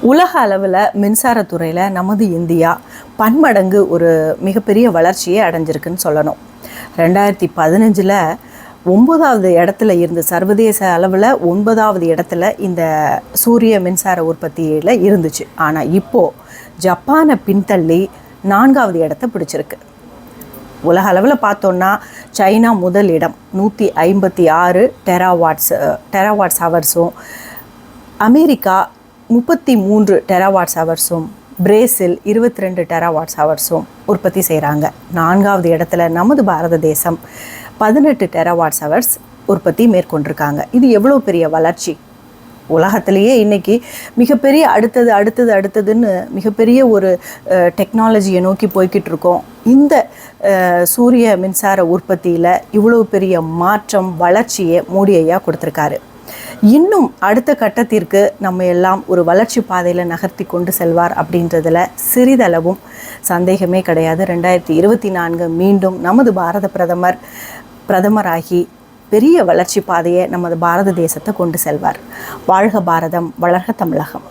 உலக அளவில் மின்சாரத்துறையில் நமது இந்தியா பன்மடங்கு ஒரு மிகப்பெரிய வளர்ச்சியை அடைஞ்சிருக்குன்னு சொல்லணும். 2015 9வது இடத்துல இருந்து சர்வதேச அளவில் 9வது இடத்துல இந்த சூரிய மின்சார உற்பத்தியில் இருந்துச்சு. ஆனால் இப்போது ஜப்பானை பின்தள்ளி 4வது இடத்தை பிடிச்சிருக்கு. உலக அளவில் பார்த்தோன்னா சைனா முதல் இடம் 156 டெராவாட்ஸ் ஹவர்ஸும், அமெரிக்கா 33 டெராவாட்ஸ் ஹவர்ஸும், பிரேசில் 22 டெராவாட்ஸ் ஹவர்ஸும் உற்பத்தி செய்கிறாங்க. 4வது இடத்துல நமது பாரத தேசம் 18 டெராவாட்ஸ் ஹவர்ஸ் உற்பத்தி மேற்கொண்டிருக்காங்க. இது எவ்வளோ பெரிய வளர்ச்சி! உலகத்திலேயே இன்றைக்கி மிகப்பெரிய அடுத்ததுன்னு மிகப்பெரிய ஒரு டெக்னாலஜியை நோக்கி போய்கிட்டு இருக்கோம். இந்த சூரிய மின்சார உற்பத்தியில் இவ்வளோ பெரிய மாற்றம் வளர்ச்சியை மோடி ஐயா கொடுத்துருக்காரு. இன்னும் அடுத்த கட்டத்திற்கு நம்ம எல்லாம் ஒரு வளர்ச்சி பாதையில் நகர்த்தி கொண்டு செல்வார் அப்படின்றதில் சிறிதளவும் சந்தேகமே கிடையாது. 2024 மீண்டும் நமது பாரத பிரதமராகி பெரிய வளர்ச்சி பாதையை நமது பாரத தேசத்தை கொண்டு செல்வார். வாழ்க பாரதம், வளர்க தமிழகம்.